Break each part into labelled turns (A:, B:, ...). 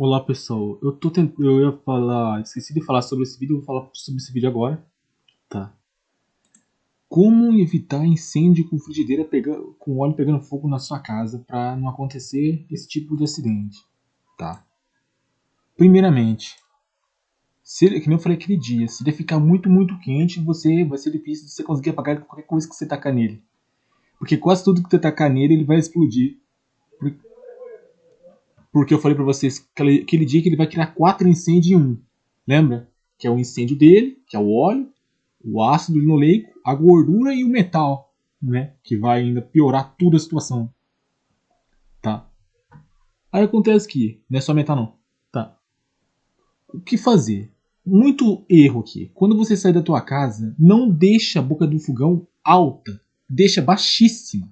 A: Olá pessoal, eu ia falar, esqueci de falar sobre esse vídeo, eu vou falar sobre esse vídeo agora, tá? Como evitar incêndio com frigideira com óleo pegando fogo na sua casa para não acontecer esse tipo de acidente, tá? Primeiramente, que nem eu falei aquele dia, se ele ficar muito quente, vai ser difícil de você conseguir apagar qualquer coisa que você tacar nele, porque quase tudo que você tacar nele ele vai explodir. Porque eu falei pra vocês que aquele dia que ele vai criar 4 incêndios em um. Lembra? Que é o incêndio dele, que é o óleo, o ácido linoleico, a gordura e o metal, né? Que vai ainda piorar toda a situação. Tá? Aí acontece que, não é só metal não. Tá? O que fazer? Muito erro aqui. Quando você sai da tua casa, não deixa a boca do fogão alta. Deixa baixíssima.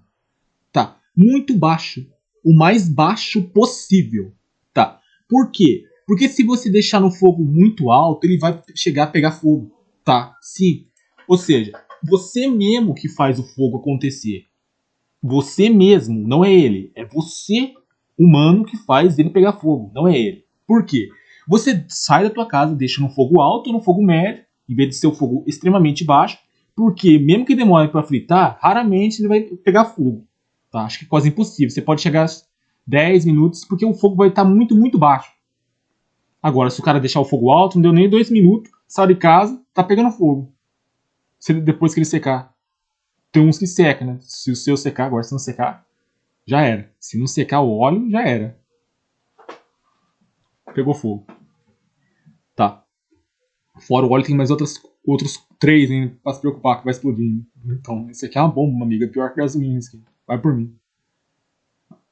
A: Tá? Muito baixo. O mais baixo possível. Tá? Por quê? Porque se você deixar no fogo muito alto, ele vai chegar a pegar fogo. Tá? Sim. Ou seja, você mesmo que faz o fogo acontecer. Você mesmo, não é ele. É você, humano, que faz ele pegar fogo. Não é ele. Por quê? Você sai da tua casa, deixa no fogo alto ou no fogo médio, em vez de ser o fogo extremamente baixo, porque mesmo que demore para fritar, raramente ele vai pegar fogo. Tá? Acho que é quase impossível. Você pode chegar a 10 minutos, porque o fogo vai estar muito baixo. Agora, se o cara deixar o fogo alto, não deu nem 2 minutos, sai de casa, tá pegando fogo. Depois que ele secar. Tem uns que seca, né? Se o seu secar, agora se não secar, já era. Se não secar o óleo, já era. Pegou fogo. Tá. Fora o óleo, tem mais outros 3 hein, pra se preocupar que vai explodir. Então, esse aqui é uma bomba, amiga. Pior que gasolina. Isso aqui. Vai por mim.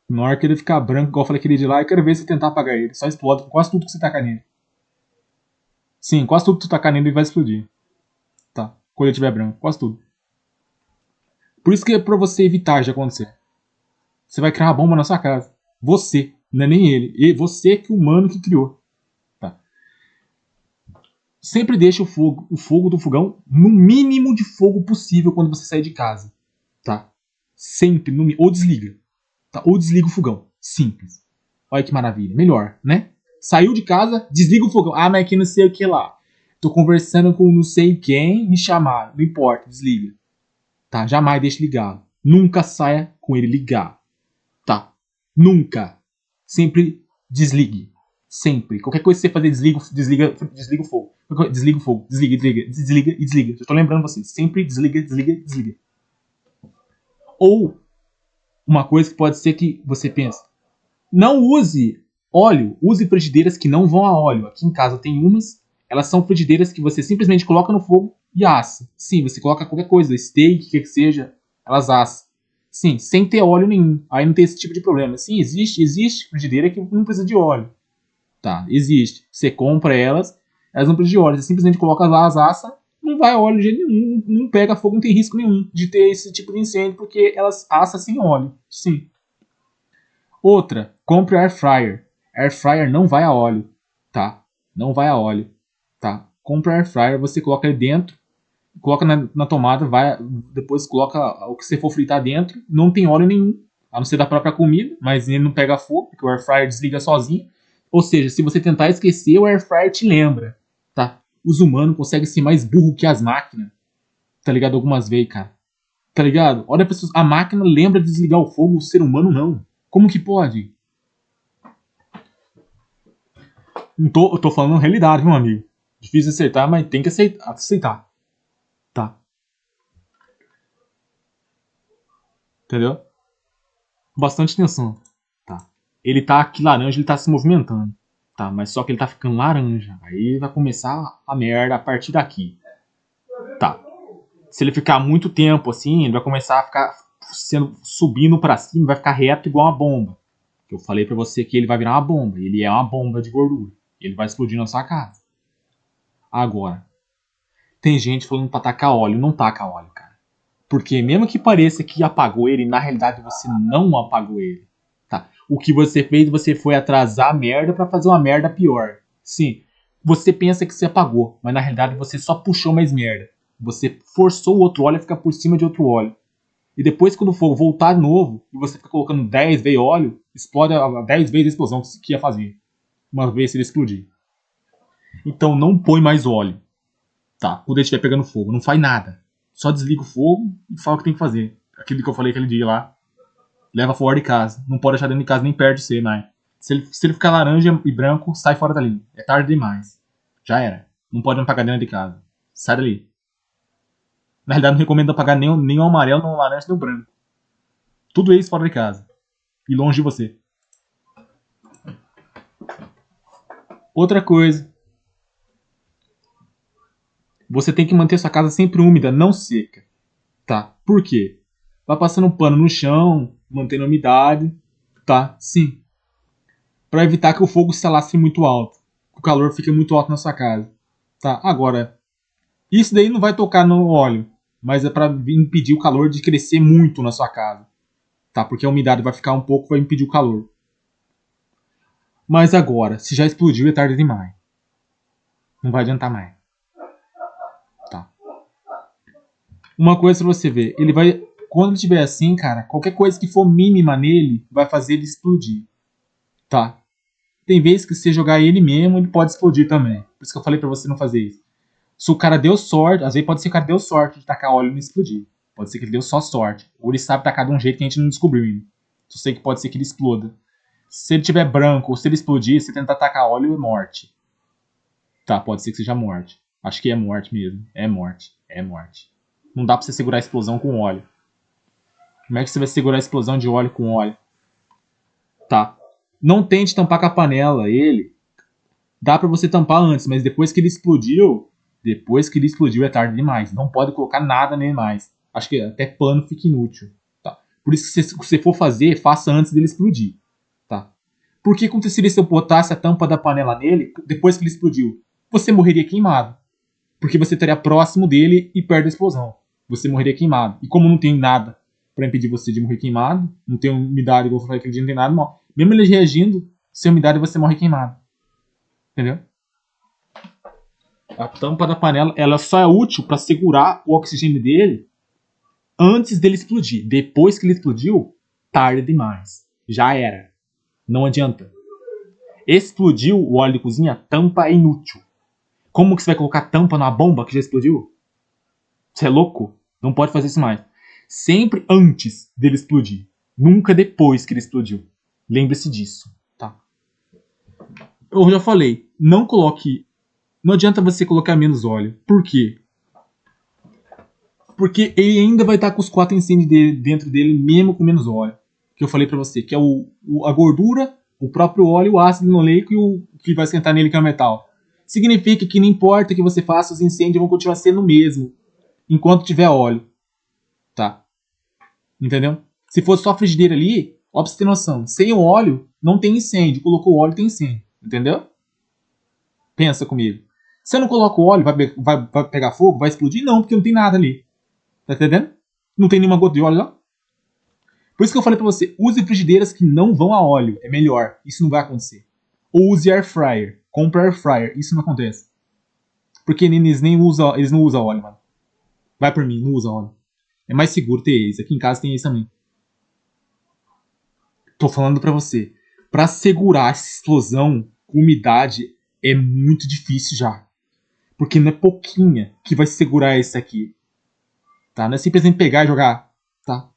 A: Na hora que ele ficar branco, igual eu falei aquele de lá, eu quero ver você tentar apagar ele. Só explode com quase tudo que você tacar nele. Sim, quase tudo que tu tacar nele vai explodir. Tá. Quando ele estiver branco. Quase tudo. Por isso que é pra você evitar de acontecer. Você vai criar uma bomba na sua casa. Você. Não é nem ele. E você que é o humano que criou. Tá. Sempre deixe o fogo do fogão no mínimo de fogo possível quando você sair de casa. Tá? Sempre. Ou desliga. Tá? Ou desliga o fogão. Simples. Olha que maravilha. Melhor, né? Saiu de casa, desliga o fogão. Ah, mas aqui não sei o que lá. Tô conversando com não sei quem, me chamaram. Não importa, desliga. Tá? Jamais deixe ligado. Nunca saia com ele ligado. Tá? Nunca. Sempre desligue. Sempre. Qualquer coisa que você fazer, desliga o fogo. Desliga o fogo. Desliga e desliga. Eu tô lembrando vocês. Sempre desliga. Ou uma coisa que pode ser que você pense. Não use óleo. Use frigideiras que não vão a óleo. Aqui em casa tem umas. Elas são frigideiras que você simplesmente coloca no fogo e assa. Sim, você coloca qualquer coisa. Steak, o que seja. Elas assam. Sim, sem ter óleo nenhum. Aí não tem esse tipo de problema. Sim, existe frigideira que não precisa de óleo. Tá, existe. Você compra elas não precisam de óleo. Você simplesmente coloca lá as assas, não vai óleo de jeito nenhum, não pega fogo, não tem risco nenhum de ter esse tipo de incêndio, porque elas assam sem óleo. Sim. Outra, compre air fryer. Air fryer não vai a óleo, tá? Não vai a óleo, tá? Compre air fryer, você coloca ele dentro, coloca na tomada, depois coloca o que você for fritar dentro, não tem óleo nenhum, a não ser da própria comida, mas ele não pega fogo, porque o air fryer desliga sozinho. Ou seja, se você tentar esquecer, o air fryer te lembra, tá? Os humanos conseguem ser mais burro que as máquinas, tá ligado? Algumas vezes, cara. Tá ligado? Olha, pessoas, a máquina lembra de desligar o fogo, o ser humano não. Como que pode? Eu tô falando realidade, meu amigo. Difícil acertar, mas tem que aceitar. Tá? Entendeu? Bastante atenção. Tá? Ele tá aqui laranja, ele tá se movimentando. Tá? Mas só que ele tá ficando laranja. Aí vai começar a merda a partir daqui. Tá? Se ele ficar muito tempo assim, ele vai começar a ficar subindo pra cima, vai ficar reto igual uma bomba. Eu falei pra você que ele vai virar uma bomba. Ele é uma bomba de gordura. Ele vai explodir na sua casa. Agora, tem gente falando pra tacar óleo. Não taca óleo, cara. Porque mesmo que pareça que apagou ele, na realidade você não apagou ele. Tá? O que você fez, você foi atrasar a merda pra fazer uma merda pior. Sim, você pensa que você apagou, mas na realidade você só puxou mais merda. Você forçou o outro óleo a ficar por cima de outro óleo. E depois, quando o fogo voltar de novo, e você fica colocando 10 vezes óleo, explode a 10 vezes a explosão que ia fazer. uma vez se ele explodir. Então não põe mais óleo, tá? Quando ele estiver pegando fogo, não faz nada. Só desliga o fogo e fala o que tem que fazer. Aquilo que eu falei aquele dia lá, leva fora de casa. Não pode deixar dentro de casa nem perto de você, mas se ele ficar laranja e branco, sai fora dali. É tarde demais. Já era. Não pode apagar dentro de casa. Sai dali. Na realidade, não recomendo apagar nem o amarelo, nem o laranja, nem o branco. Tudo isso fora de casa. E longe de você. Outra coisa. Você tem que manter sua casa sempre úmida, não seca. Tá? Por quê? Vai passando um pano no chão, mantendo a umidade. Tá? Sim. Para evitar que o fogo se alastre muito alto. Que o calor fique muito alto na sua casa. Tá? Agora, isso daí não vai tocar no óleo. Mas é para impedir o calor de crescer muito na sua casa. Tá? Porque a umidade vai ficar um pouco, vai impedir o calor. Mas agora, se já explodiu, é tarde demais. Não vai adiantar mais. Tá? Uma coisa pra você ver. Ele vai... Quando ele estiver assim, cara, qualquer coisa que for mínima nele, vai fazer ele explodir. Tá? Tem vezes que se você jogar ele mesmo, ele pode explodir também. Por isso que eu falei pra você não fazer isso. Se o cara deu sorte, às vezes pode ser que o cara deu sorte de tacar óleo e não explodir. Pode ser que ele deu só sorte. Ou ele sabe tacar de um jeito que a gente não descobriu ainda. Só sei que pode ser que ele exploda. Se ele tiver branco ou se ele explodir, se tentar tacar óleo, é morte. Tá, pode ser que seja morte. Acho que é morte mesmo. É morte. É morte. Não dá pra você segurar a explosão com óleo. Como é que você vai segurar a explosão de óleo com óleo? Tá. Não tente tampar com a panela ele. Dá pra você tampar antes, mas depois que ele explodiu é tarde demais. Não pode colocar nada nele mais. Acho que até pano fica inútil. Tá? Por isso que se você for fazer, faça antes dele explodir. Tá? Por que aconteceria se eu botasse a tampa da panela nele depois que ele explodiu? Você morreria queimado. Porque você estaria próximo dele e perto da explosão. Você morreria queimado. E como não tem nada para impedir você de morrer queimado, não tem umidade, igual eu falei aquele dia, não tem nada, mesmo ele reagindo, sem umidade você morre queimado. Entendeu? A tampa da panela, ela só é útil para segurar o oxigênio dele antes dele explodir. Depois que ele explodiu, tarde demais. Já era. Não adianta. Explodiu o óleo de cozinha, a tampa é inútil. Como que você vai colocar tampa numa bomba que já explodiu? Você é louco? Não pode fazer isso mais. Sempre antes dele explodir. Nunca depois que ele explodiu. Lembre-se disso. Tá? Eu já falei. Não adianta você colocar menos óleo. Por quê? Porque ele ainda vai estar com os 4 incêndios dentro dele, mesmo com menos óleo. Que eu falei pra você. Que é a gordura, o próprio óleo, o ácido linoleico e o que vai esquentar nele, que é o metal. Significa que não importa o que você faça, os incêndios vão continuar sendo o mesmo. Enquanto tiver óleo. Tá? Entendeu? Se fosse só a frigideira ali, ó, pra você ter noção. Sem o óleo, não tem incêndio. Colocou o óleo, tem incêndio. Entendeu? Pensa comigo. Você não coloca o óleo, vai pegar fogo? Vai explodir? Não, porque não tem nada ali. Tá entendendo? Não tem nenhuma gota de óleo lá. Por isso que eu falei pra você, use frigideiras que não vão a óleo. É melhor. Isso não vai acontecer. Ou use air fryer. Compre air fryer. Isso não acontece. Porque eles não usam óleo, mano. Vai por mim, não usa óleo. É mais seguro ter eles. Aqui em casa tem eles também. Tô falando pra você. Pra segurar essa explosão com umidade é muito difícil já. Porque não é pouquinha que vai segurar esse aqui. Tá? Não é simplesmente pegar e jogar. Tá?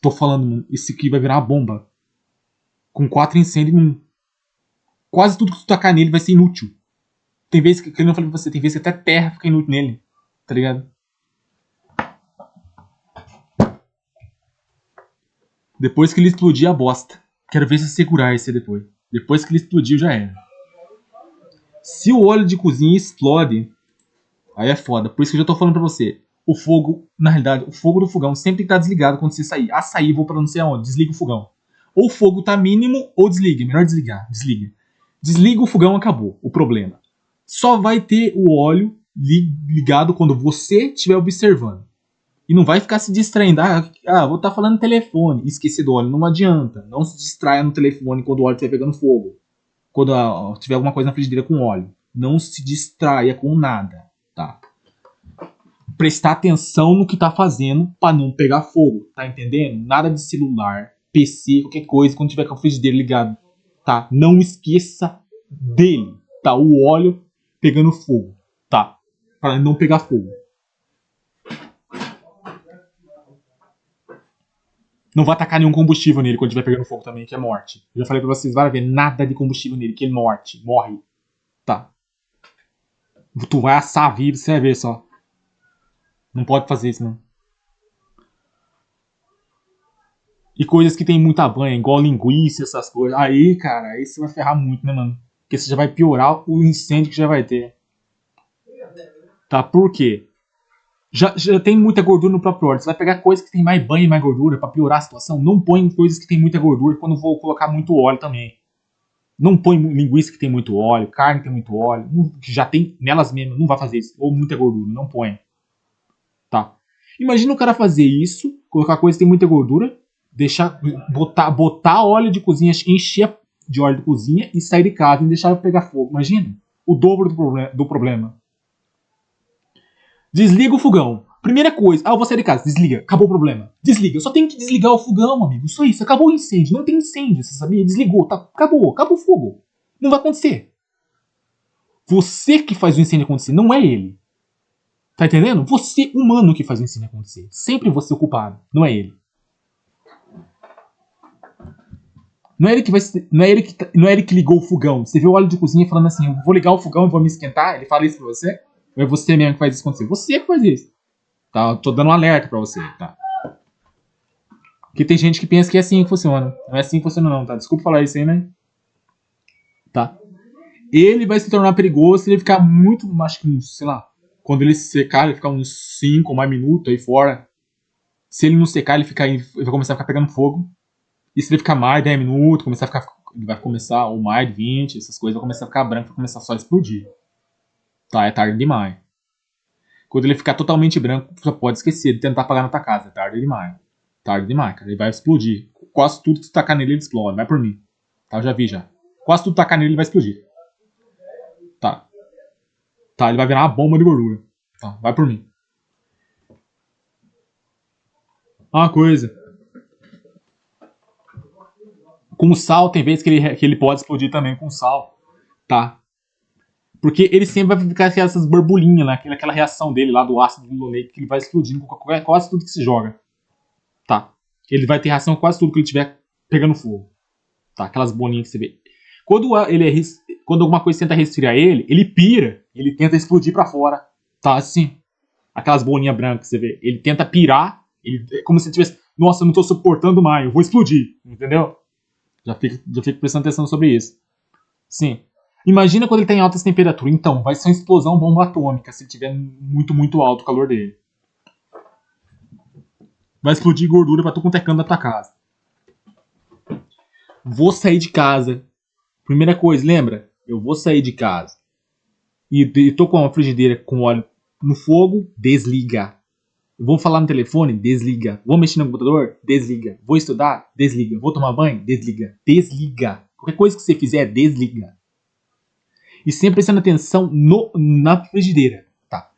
A: Tô falando, mano. Esse aqui vai virar uma bomba. Com 4 incêndios num. Quase tudo que tu tacar nele vai ser inútil. Tem vezes que eu não falei pra você, tem vezes que até terra fica inútil nele. Tá ligado? Depois que ele explodir, a bosta. Quero ver se segurar esse depois. Depois que ele explodiu, já era. Se o óleo de cozinha explode, aí é foda. Por isso que eu já tô falando pra você. O fogo, na realidade, o fogo do fogão sempre tem que estar desligado quando você sair. Sair, vou pra não sei aonde. Desliga o fogão. Ou o fogo tá mínimo, ou desliga. Melhor desligar. Desliga. Desliga o fogão, acabou o problema. Só vai ter o óleo ligado quando você estiver observando. E não vai ficar se distraindo. Vou estar falando no telefone. Esquecer do óleo. Não adianta. Não se distraia no telefone quando o óleo estiver pegando fogo. Quando tiver alguma coisa na frigideira com óleo. Não se distraia com nada. Tá? Prestar atenção no que tá fazendo para não pegar fogo. Tá entendendo? Nada de celular, PC, qualquer coisa quando tiver com a frigideira ligada. tá? Não esqueça dele, tá? O óleo pegando fogo, tá? Para não pegar fogo. Não vai tacar nenhum combustível nele quando estiver pegando fogo também, que é morte. Eu já falei pra vocês várias vezes, nada de combustível nele, que é morte, morre. Tá. Tu vai assar a vida, você vai ver só. Não pode fazer isso, não. E coisas que tem muita banha, igual linguiça, essas coisas. Aí, cara, aí você vai ferrar muito, né, mano? Porque você já vai piorar o incêndio que já vai ter. Tá? Por quê? Já tem muita gordura no próprio óleo. Você vai pegar coisas que tem mais banha e mais gordura pra piorar a situação. Não põe coisas que tem muita gordura quando vou colocar muito óleo também. Não põe linguiça que tem muito óleo, carne que tem muito óleo, que já tem nelas mesmas, não vai fazer isso. Ou muita gordura, não põe. Tá? Imagina o cara fazer isso, colocar coisa que tem muita gordura, deixar, botar óleo de cozinha, encher de óleo de cozinha e sair de casa e deixar pegar fogo. Imagina o dobro do problema. Desliga o fogão. Primeira coisa, eu vou sair de casa, desliga, acabou o problema. Desliga, eu só tenho que desligar o fogão, amigo. Só isso, acabou o incêndio. Não tem incêndio, você sabia? Desligou, tá, acabou o fogo. Não vai acontecer. Você que faz o incêndio acontecer, não é ele. Tá entendendo? Você, humano, que faz o incêndio acontecer. Sempre você é o culpado, não é ele. Não é ele que vai. Não é ele que ligou o fogão. Você vê o óleo de cozinha falando assim: eu vou ligar o fogão e vou me esquentar. Ele fala isso pra você? Ou é você mesmo que faz isso acontecer? Você que faz isso. Tá? Eu tô dando um alerta pra você, tá? Porque tem gente que pensa que é assim que funciona. Não é assim que funciona, não, tá? Desculpa falar isso aí, né? Tá? Ele vai se tornar perigoso se ele ficar muito. Acho que, sei lá. Quando ele secar, ele ficar uns 5 ou mais minutos aí fora. Se ele não secar, ele vai começar a ficar pegando fogo. E se ele ficar mais de 10 minutos, ele vai começar, ou mais de 20, essas coisas, vai começar a ficar branco, vai começar só a explodir. Tá, é tarde demais. Quando ele ficar totalmente branco, você pode esquecer de tentar apagar na tua casa. É tarde demais. Tarde demais, cara. Ele vai explodir. Quase tudo que tu tacar nele, ele explode. Vai por mim. Tá, eu já vi já. Quase tudo que tacar nele, ele vai explodir. Tá. Tá, ele vai virar uma bomba de gordura. Tá, vai por mim. Uma coisa. Com sal, tem vezes que ele pode explodir também com sal. Tá? Porque ele sempre vai ficar com essas borbulhinhas, né? Aquela reação dele lá do ácido linoleico, que ele vai explodindo com quase tudo que se joga. Tá? Ele vai ter reação com quase tudo que ele tiver pegando fogo. Tá? Aquelas bolinhas que você vê. Quando alguma coisa tenta resfriar ele, ele pira. Ele tenta explodir pra fora. Tá? Assim. Aquelas bolinhas brancas que você vê. Ele tenta pirar. Como se ele tivesse... Nossa, eu não tô suportando mais. Eu vou explodir. Entendeu? Já fico prestando atenção sobre isso. Sim. Imagina quando ele tá em altas temperaturas. Então, vai ser uma explosão bomba atômica se tiver muito, muito alto o calor dele. Vai explodir gordura pra tu quanto é canto da tua casa. Vou sair de casa. Primeira coisa, lembra? Eu vou sair de casa. E tô com uma frigideira com óleo no fogo, desliga. Vou falar no telefone, desliga. Vou mexer no computador, desliga. Vou estudar, desliga. Vou tomar banho, desliga. Desliga. Qualquer coisa que você fizer, desliga. E sempre prestando atenção na frigideira, tá?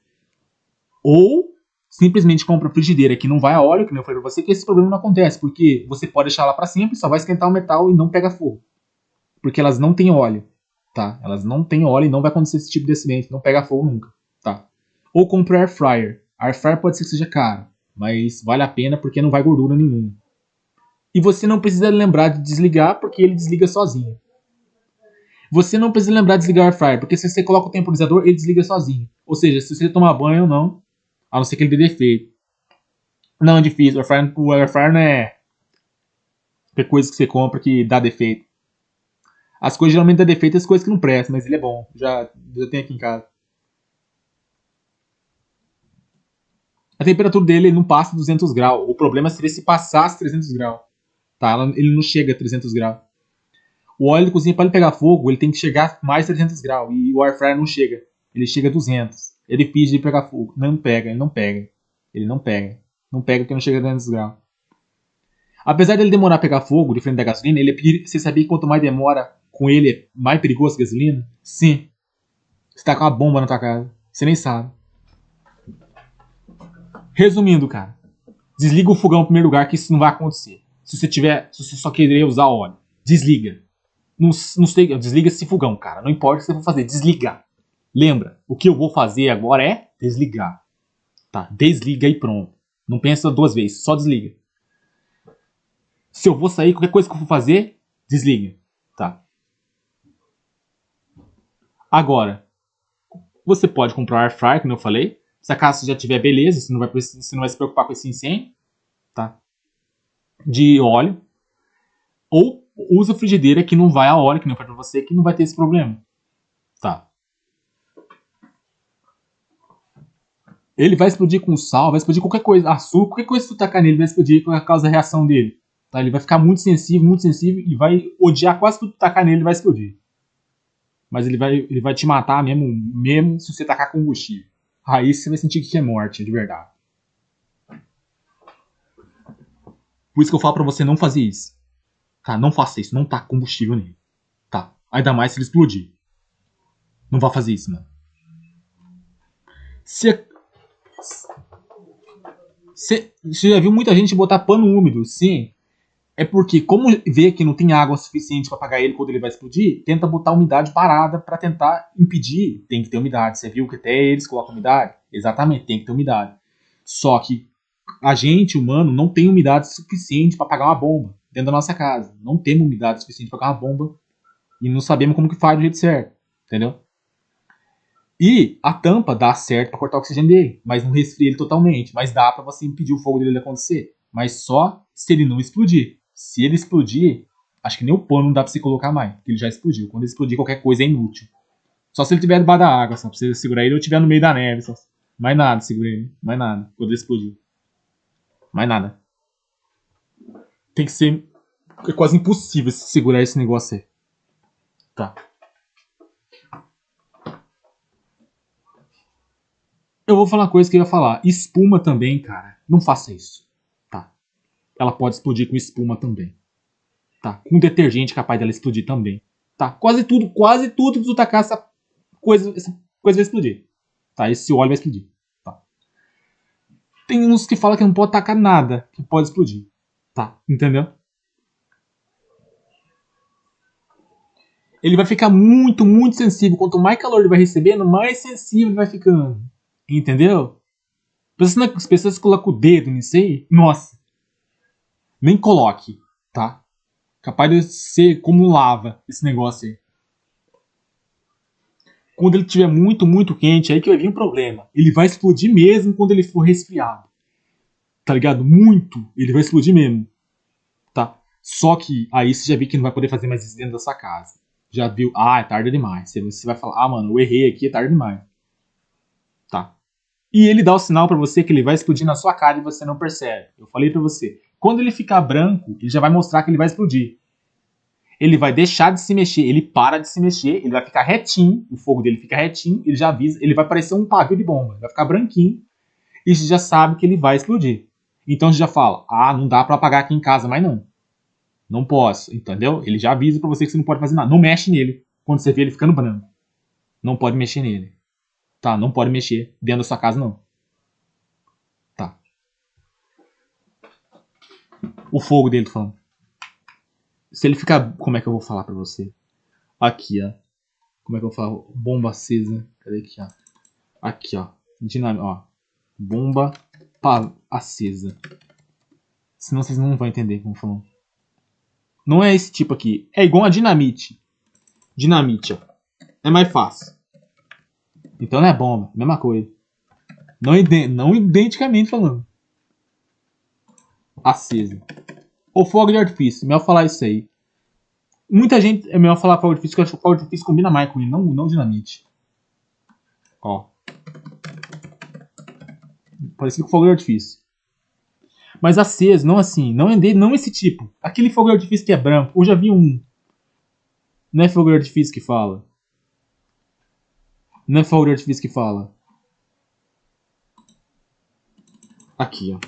A: Ou simplesmente compra frigideira que não vai a óleo, que nem eu falei pra você, que esse problema não acontece, porque você pode deixar lá pra sempre, só vai esquentar o metal e não pega fogo. Porque elas não têm óleo, tá? Elas não têm óleo e não vai acontecer esse tipo de acidente, não pega fogo nunca, tá? Ou compra air fryer. Air fryer pode ser que seja caro, mas vale a pena porque não vai gordura nenhuma. E você não precisa lembrar de desligar, porque ele desliga sozinho. Você não precisa lembrar de desligar o air fryer, porque se você coloca o temporizador, ele desliga sozinho. Ou seja, se você tomar banho ou não, a não ser que ele dê defeito. Não é difícil, o air fryer não é coisa que você compra que dá defeito. As coisas geralmente dão defeito, as coisas que não prestam, mas ele é bom. Já tenho aqui em casa. A temperatura dele não passa 200 graus. O problema seria se passasse 300 graus. Tá? Ele não chega a 300 graus. O óleo de cozinha, para ele pegar fogo, ele tem que chegar mais 300 graus. E o air fryer não chega. Ele chega a 200. Ele pede de pegar fogo. Não pega, ele não pega. Ele não pega. Não pega porque não chega a 300 graus. Apesar dele demorar a pegar fogo, diferente da gasolina, você sabia que quanto mais demora com ele, mais perigoso a gasolina? Sim. Você tá com uma bomba na tua casa. Você nem sabe. Resumindo, cara. Desliga o fogão no primeiro lugar, que isso não vai acontecer. Se você só querer usar óleo. Desliga. Não sei, desliga esse fogão, cara. Não importa o que você for fazer, desligar. Lembra, o que eu vou fazer agora é desligar. Tá? Desliga e pronto. Não pensa duas vezes, só desliga. Se eu vou sair, qualquer coisa que eu for fazer, desliga. Tá? Agora, você pode comprar um air fryer, como eu falei. Se a casa já tiver beleza, você não vai se preocupar com esse incêndio. Tá? De óleo. Ou usa frigideira que não vai a óleo, que não foi pra você, que não vai ter esse problema. Tá? Ele vai explodir com sal, vai explodir qualquer coisa, açúcar, qualquer coisa que tu tacar nele vai explodir por causa da reação dele. Tá? Ele vai ficar muito sensível e vai odiar quase tudo que tu tacar nele, ele vai explodir. Mas ele vai te matar mesmo se você tacar combustível. Aí você vai sentir que é morte, de verdade. Por isso que eu falo pra você não fazer isso. Tá? Não faça isso, não taca combustível nele. Tá? Ainda mais se ele explodir. Não vá fazer isso, mano. Você já viu muita gente botar pano úmido? Sim. É porque, como vê que não tem água suficiente para apagar ele quando ele vai explodir, tenta botar umidade parada para tentar impedir. Tem que ter umidade. Você viu que até eles colocam umidade? Exatamente, tem que ter umidade. Só que a gente, humano, não tem umidade suficiente para apagar uma bomba dentro da nossa casa. Não temos umidade suficiente para apagar uma bomba e não sabemos como que faz do jeito certo. Entendeu? E a tampa dá certo para cortar o oxigênio dele, mas não resfria ele totalmente. Mas dá para você impedir o fogo dele de acontecer. Mas só se ele não explodir. Se ele explodir, acho que nem o pano não dá pra você colocar mais, porque ele já explodiu. Quando ele explodir, qualquer coisa é inútil. Só se ele estiver debaixo da água, só pra você segurar ele, ou estiver no meio da neve. Só. Mais nada, segura ele. Mais nada. Quando ele explodiu. Mais nada. Tem que ser. É quase impossível segurar esse negócio aí. Tá. Eu vou falar uma coisa que eu ia falar. Espuma também, cara. Não faça isso. Tá. Ela pode explodir com espuma também. Tá. Com detergente capaz dela explodir também. Tá. Quase tudo que tu tacar essa coisa vai explodir. Tá. Esse óleo vai explodir. Tá. Tem uns que falam que não pode tacar nada que pode explodir. Tá. Entendeu? Ele vai ficar muito sensível. Quanto mais calor ele vai recebendo, mais sensível ele vai ficando. Entendeu? As pessoas colocam o dedo nisso aí, nossa. Nem coloque, tá? Capaz de ser como lava esse negócio aí. Quando ele estiver muito quente, aí que vai vir um problema. Ele vai explodir mesmo quando ele for resfriado. Tá ligado? Muito. Ele vai explodir mesmo. Tá? Só que aí você já viu que não vai poder fazer mais isso dentro da sua casa. Já viu? Ah, é tarde demais. Você vai falar, ah, mano, eu errei aqui, é tarde demais. Tá? E ele dá o sinal pra você que ele vai explodir na sua cara e você não percebe. Eu falei pra você. Quando ele ficar branco, ele já vai mostrar que ele vai explodir. Ele vai deixar de se mexer, ele para de se mexer, ele vai ficar retinho, o fogo dele fica retinho, ele já avisa, ele vai parecer um pavio de bomba, ele vai ficar branquinho, e você já sabe que ele vai explodir. Então você já fala, ah, não dá pra apagar aqui em casa, mas não. Não posso, entendeu? Ele já avisa pra você que você não pode fazer nada. Não mexe nele quando você vê ele ficando branco. Não pode mexer nele. Tá, não pode mexer dentro da sua casa, não. Tá. O fogo dele, tô falando. Se ele ficar. Como é que eu vou falar pra você? Aqui, ó. Como é que eu falo? Bomba acesa. Cadê aqui, ó? Aqui, ó. Dinamite, ó. Bomba acesa. Senão vocês não vão entender como falou. Não é esse tipo aqui. É igual a dinamite. Dinamite, ó. É mais fácil. Então não é bomba. Mesma coisa. Não identicamente falando. Acesa. Ou fogo de artifício. Melhor falar isso aí. Muita gente é melhor falar fogo de artifício, porque eu acho que o fogo de artifício combina mais com ele, não dinamite. Ó. Parecido com fogo de artifício. Mas aceso, não assim. Não esse tipo. Aquele fogo de artifício que é branco. Eu já vi um. Não é fogo de artifício que fala. Não é fogo de artifício que fala. Aqui, ó.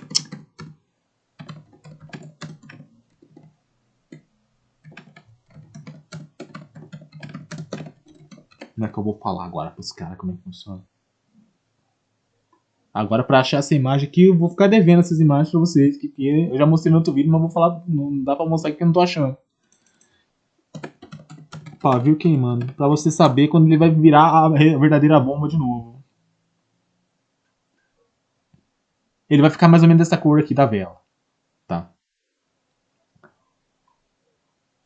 A: Como é que eu vou falar agora pros caras como é que funciona? Agora, pra achar essa imagem aqui, eu vou ficar devendo essas imagens pra vocês. Que eu já mostrei no outro vídeo, mas vou falar. Não dá pra mostrar aqui que eu não tô achando. Pavio queimando. Pra você saber quando ele vai virar a verdadeira bomba de novo. Ele vai ficar mais ou menos dessa cor aqui da vela. Tá?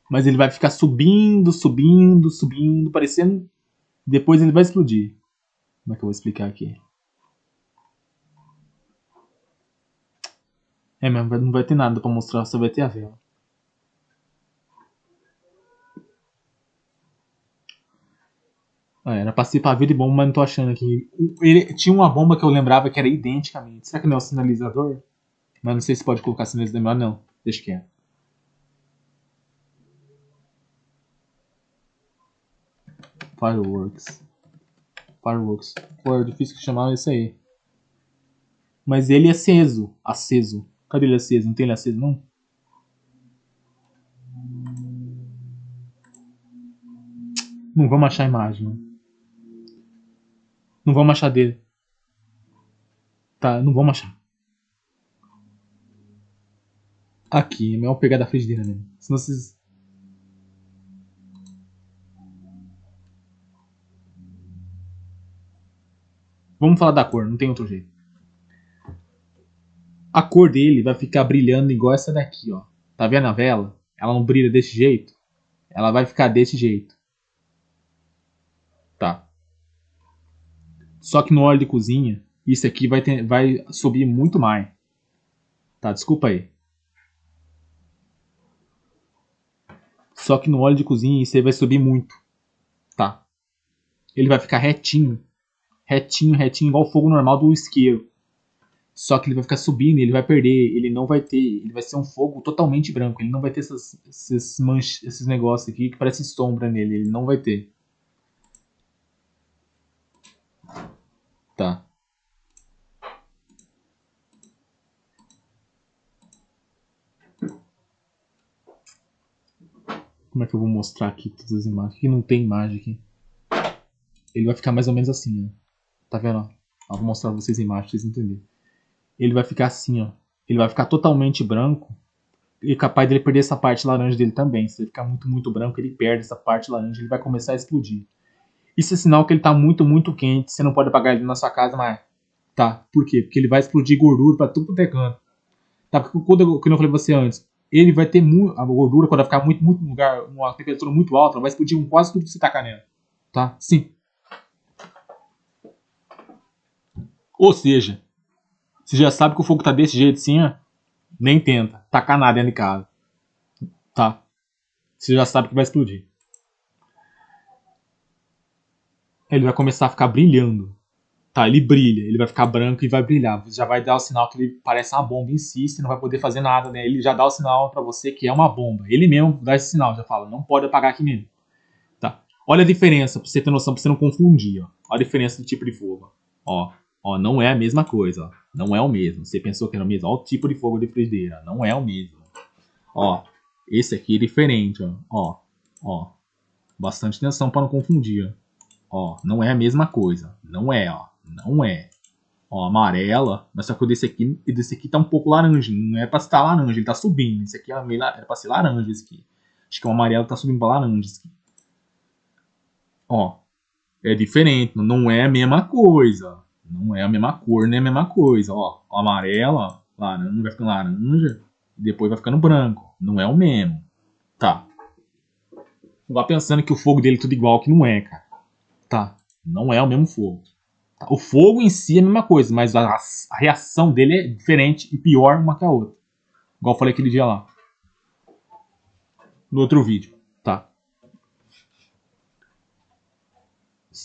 A: Mas ele vai ficar subindo, subindo, subindo, parecendo... Depois ele vai explodir. Como é que eu vou explicar aqui? É mesmo, não vai ter nada pra mostrar, só vai ter a vela. Era pra ser pavio de bomba, mas não tô achando aqui. Ele tinha uma bomba que eu lembrava que era identicamente. Será que não é o sinalizador? Mas não sei se pode colocar sinalizador. Não, deixa quieto. Fireworks. Fireworks. Pô, é difícil de chamar isso aí. Mas ele é aceso. Aceso. Cadê ele aceso? Não tem ele aceso, não? Não vamos achar a imagem. Não vamos achar dele. Tá, não vamos achar. Aqui, é melhor pegar da frigideira mesmo. Senão vocês... Vamos falar da cor, não tem outro jeito. A cor dele vai ficar brilhando igual essa daqui, ó. Tá vendo a vela? Ela não brilha desse jeito. Ela vai ficar desse jeito. Tá. Só que no óleo de cozinha, isso aqui vai subir muito mais. Tá, desculpa aí. Só que no óleo de cozinha isso aí vai subir muito. Tá. Ele vai ficar retinho. Retinho, retinho, igual o fogo normal do isqueiro. Só que ele vai ficar subindo e ele vai perder. Ele não vai ter. Ele vai ser um fogo totalmente branco. Ele não vai ter esses negócios aqui que parece sombra nele. Ele não vai ter. Tá. Como é que eu vou mostrar aqui todas as imagens? Aqui não tem imagem aqui. Ele vai ficar mais ou menos assim, ó. Tá vendo? Ó, vou mostrar pra vocês a imagem pra vocês entenderem. Ele vai ficar assim, ó. Ele vai ficar totalmente branco. E capaz dele perder essa parte laranja dele também. Se ele ficar muito, muito branco, ele perde essa parte laranja. Ele vai começar a explodir. Isso é sinal que ele tá muito, muito quente. Você não pode apagar ele na sua casa, mas... Tá. Por quê? Porque ele vai explodir gordura pra tudo quanto é canto. Tá? Porque quando eu falei pra você antes, ele vai ter muito... A gordura, quando vai ficar muito, muito lugar, uma temperatura muito alta, ela vai explodir com quase tudo que você tacar nela. Tá? Sim. Ou seja, você já sabe que o fogo tá desse jeito assim, ó. Nem tenta. Tacar nada dentro de casa. Tá? Você já sabe que vai explodir. Ele vai começar a ficar brilhando. Tá, ele brilha, ele vai ficar branco e vai brilhar. Você já vai dar o sinal que ele parece uma bomba em si, você não vai poder fazer nada, né? Ele já dá o sinal pra você que é uma bomba. Ele mesmo dá esse sinal, já fala, não pode apagar aqui mesmo. Tá. Olha a diferença, pra você ter noção, pra você não confundir, ó. Olha a diferença do tipo de fogo. Ó, não é a mesma coisa, ó. Não é o mesmo. Você pensou que era o mesmo? Ó, o tipo de fogo de frigideira. Não é o mesmo. Ó, esse aqui é diferente, ó. Bastante atenção pra não confundir, ó. Não é a mesma coisa. Não é, ó. Não é. Ó, amarela. Mas só que o desse aqui tá um pouco laranja. Não é pra estar laranja, ele tá subindo. Esse aqui era pra ser laranja, esse aqui. Acho que o amarelo tá subindo pra laranja, esse aqui. Ó, é diferente. Não é a mesma coisa. Não é a mesma cor, nem a mesma coisa. Ó, amarela, laranja, vai ficando laranja. E depois vai ficando branco. Não é o mesmo. Tá. Não vá pensando que o fogo dele é tudo igual, que não é, cara. Tá. Não é o mesmo fogo. O fogo em si é a mesma coisa, mas a reação dele é diferente e pior uma que a outra. Igual eu falei aquele dia lá. No outro vídeo. Tá.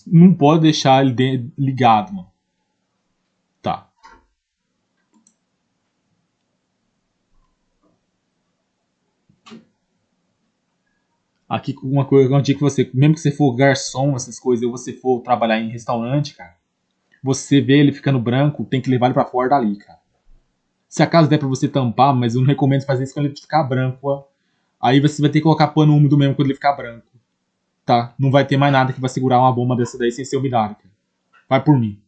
A: Não pode deixar ele ligado, mano. Tá. Aqui uma coisa que eu digo que você, mesmo que você for garçom, essas coisas, ou você for trabalhar em restaurante, cara, você vê ele ficando branco, tem que levar ele pra fora dali, cara. Se acaso der pra você tampar, mas eu não recomendo fazer isso quando ele ficar branco, ó. Aí você vai ter que colocar pano úmido mesmo quando ele ficar branco. Tá? Não vai ter mais nada que vai segurar uma bomba dessa daí sem ser umidade, cara. Vai por mim.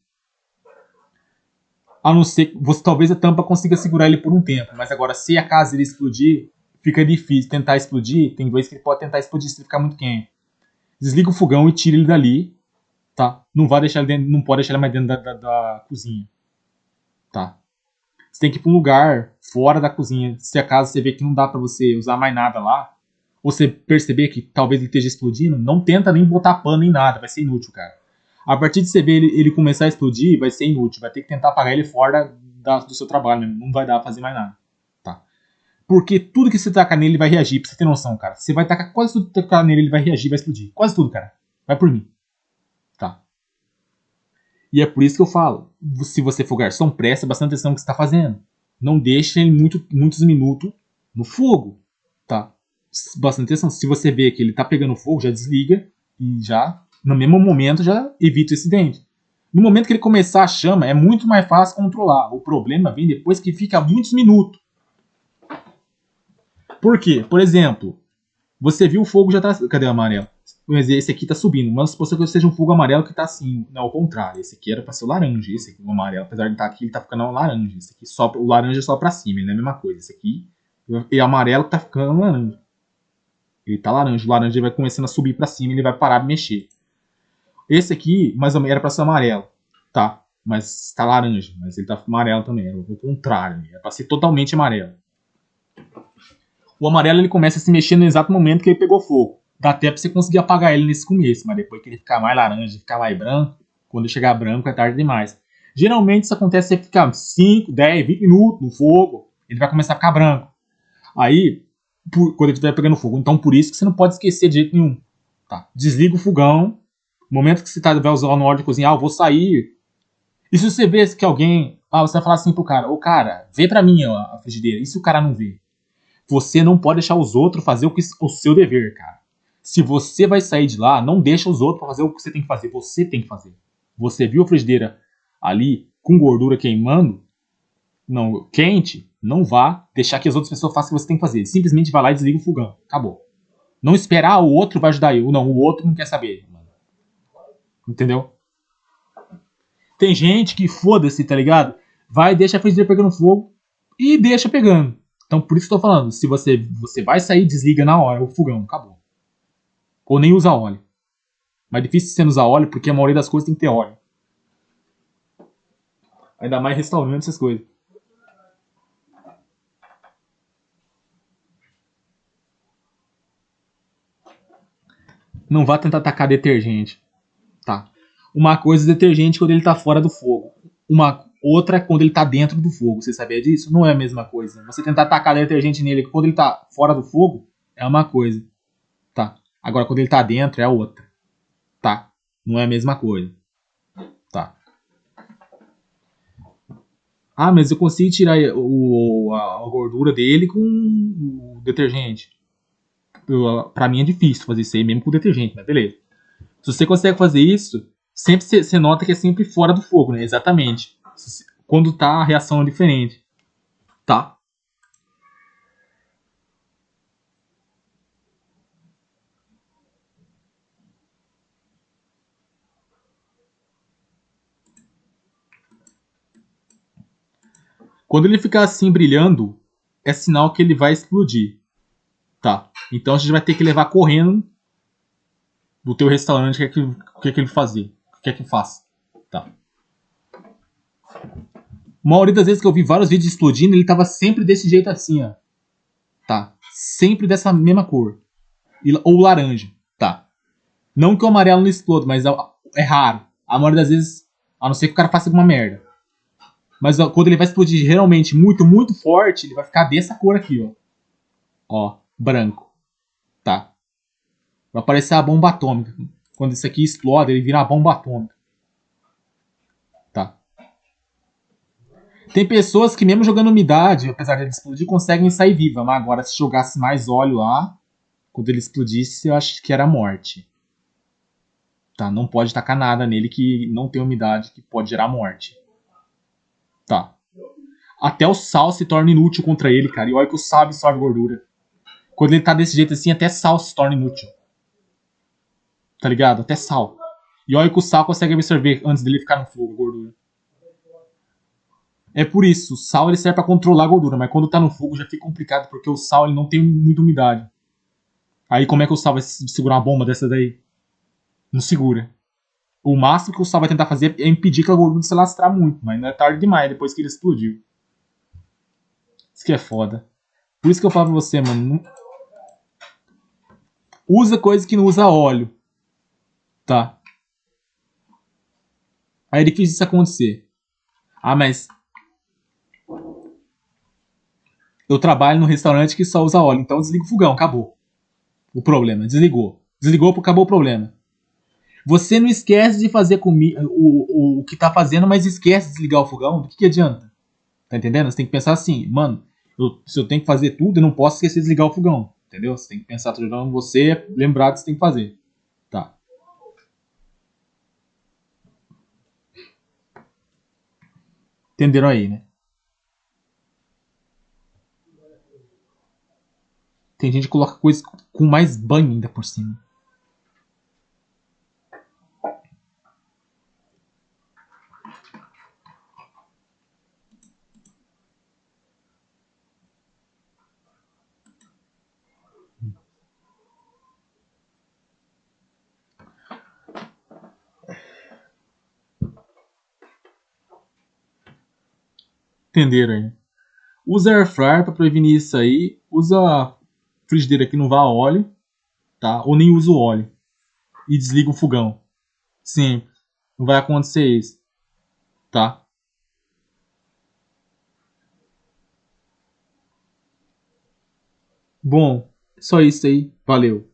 A: A não ser que você, talvez a tampa consiga segurar ele por um tempo, mas agora se a casa ele explodir, fica difícil tentar explodir. Tem vezes que ele pode tentar explodir se ele ficar muito quente. Desliga o fogão e tira ele dali, tá? Não vai deixar ele dentro, não pode deixar ele mais dentro da cozinha, tá? Você tem que ir para um lugar fora da cozinha. Se acaso você vê que não dá para você usar mais nada lá, ou você perceber que talvez ele esteja explodindo, não tenta nem botar pano nem nada, vai ser inútil, cara. A partir de você ver ele começar a explodir, vai ser inútil. Vai ter que tentar apagar ele fora do seu trabalho mesmo. Não vai dar pra fazer mais nada, tá? Porque tudo que você tacar nele vai reagir, pra você ter noção, cara. Você vai tacar quase tudo que tacar nele, ele vai reagir, vai explodir. Quase tudo, cara. Vai por mim, tá? E é por isso que eu falo, se você for garçom, presta bastante atenção no que você está fazendo. Não deixe ele muitos minutos no fogo, tá? Bastante atenção. Se você vê que ele está pegando fogo, já desliga e já, no mesmo momento, já evita o acidente. No momento que ele começar a chama, é muito mais fácil controlar. O problema vem depois que fica muitos minutos. Por quê? Por exemplo, você viu o fogo já tá... Cadê o amarelo? Mas esse aqui tá subindo. Mas supõe que seja um fogo amarelo que tá assim. Não, ao contrário. Esse aqui era pra ser o laranja. Esse aqui, o amarelo. Apesar de estar aqui, ele tá ficando laranja. Esse aqui só, o laranja é só pra cima, não é a mesma coisa. Esse aqui é amarelo que tá ficando laranja. Ele tá laranja. O laranja vai começando a subir pra cima e ele vai parar de mexer. Esse aqui, mais ou menos, era pra ser amarelo. Tá? Mas tá laranja. Mas ele tá amarelo também. Era o contrário. É pra ser totalmente amarelo. O amarelo ele começa a se mexer no exato momento que ele pegou fogo. Dá até pra você conseguir apagar ele nesse começo, mas depois que ele ficar mais laranja, ficar mais branco, quando ele chegar branco é tarde demais. Geralmente isso acontece se você ficar 5, 10, 20 minutos no fogo, ele vai começar a ficar branco. Aí, quando ele estiver pegando fogo, então por isso que você não pode esquecer de jeito nenhum. Tá? Desliga o fogão, no momento que você vai usar na hora de cozinhar, eu vou sair. E se você vê que alguém, você vai falar assim pro cara, cara, vê pra mim a frigideira, e se o cara não vê? Você não pode deixar os outros fazer o seu dever, cara. Se você vai sair de lá, não deixa os outros fazer o que você tem que fazer. Você tem que fazer. Você viu a frigideira ali com gordura queimando, não quente, não vá deixar que as outras pessoas façam o que você tem que fazer. Simplesmente vai lá e desliga o fogão. Acabou. Não esperar o outro vai ajudar eu. Não, o outro não quer saber. Entendeu? Tem gente que foda-se, tá ligado? Vai, deixa a frigideira pegando fogo e deixa pegando. Então, por isso que eu tô falando, se você vai sair, desliga na hora o fogão, acabou. Ou nem usa óleo. Mas é difícil você não usar óleo, porque a maioria das coisas tem que ter óleo. Ainda mais restaurante, essas coisas. Não vá tentar tacar detergente, tá? Uma coisa é detergente quando ele tá fora do fogo. Uma outra é quando ele tá dentro do fogo. Você sabia disso? Não é a mesma coisa. Você tentar tacar detergente nele quando ele tá fora do fogo é uma coisa, tá? Agora quando ele tá dentro é outra, tá? Não é a mesma coisa, tá? Ah, mas eu consigo tirar a gordura dele com o detergente. Pra mim é difícil fazer isso aí mesmo com o detergente, mas beleza. Se você consegue fazer isso, sempre você nota que é sempre fora do fogo, né? Exatamente. Quando tá, a reação é diferente. Tá? Quando ele ficar assim brilhando, é sinal que ele vai explodir. Tá? Então a gente vai ter que levar correndo do teu restaurante o que é que ele fazer. O que é que faz. Tá? A maioria das vezes que eu vi vários vídeos explodindo, ele tava sempre desse jeito assim, ó. Tá? Sempre dessa mesma cor. Ou laranja. Tá? Não que o amarelo não exploda, mas é raro. A maioria das vezes, a não ser que o cara faça alguma merda. Mas quando ele vai explodir realmente muito, muito forte, ele vai ficar dessa cor aqui, ó. Ó, branco. Tá? Vai aparecer a bomba atômica. Quando isso aqui explode, ele vira a bomba atômica. Tá? Tem pessoas que mesmo jogando umidade, apesar de ele explodir, conseguem sair viva. Mas agora se jogasse mais óleo lá, quando ele explodisse, eu acho que era morte. Tá? Não pode tacar nada nele que não tem umidade, que pode gerar morte. Tá? Até o sal se torna inútil contra ele, cara. E olha que o sal absorve gordura. Quando ele tá desse jeito assim, até sal se torna inútil. Tá ligado? Até sal. E olha que o sal consegue absorver antes dele ficar no fogo, gordura. É por isso, o sal ele serve pra controlar a gordura, mas quando tá no fogo já fica complicado, porque o sal ele não tem muita umidade. Aí como é que o sal vai segurar uma bomba dessa daí? Não segura. O máximo que o sal vai tentar fazer é impedir que a gordura se lastrar muito, mas não é tarde demais depois que ele explodiu. Isso que é foda. Por isso que eu falo pra você, mano. Usa coisa que não usa óleo, tá? Aí é difícil isso acontecer. Ah, mas eu trabalho num restaurante que só usa óleo, então desliga o fogão, acabou. O problema, desligou. Desligou, acabou o problema. Você não esquece de fazer o que tá fazendo, mas esquece de desligar o fogão, do que adianta? Tá entendendo? Você tem que pensar assim, mano, se eu tenho que fazer tudo, eu não posso esquecer de desligar o fogão. Entendeu? Você tem que pensar tudo em você, lembrar do que você tem que fazer. Tá. Entenderam aí, né? Tem gente que coloca coisa com mais banho ainda por cima. Entenderam aí? Usa air fryer pra prevenir isso aí. Usa frigideira que não vá a óleo, tá? Ou nem usa o óleo. E desliga o fogão. Sim, não vai acontecer isso, tá? Bom, só isso aí. Valeu.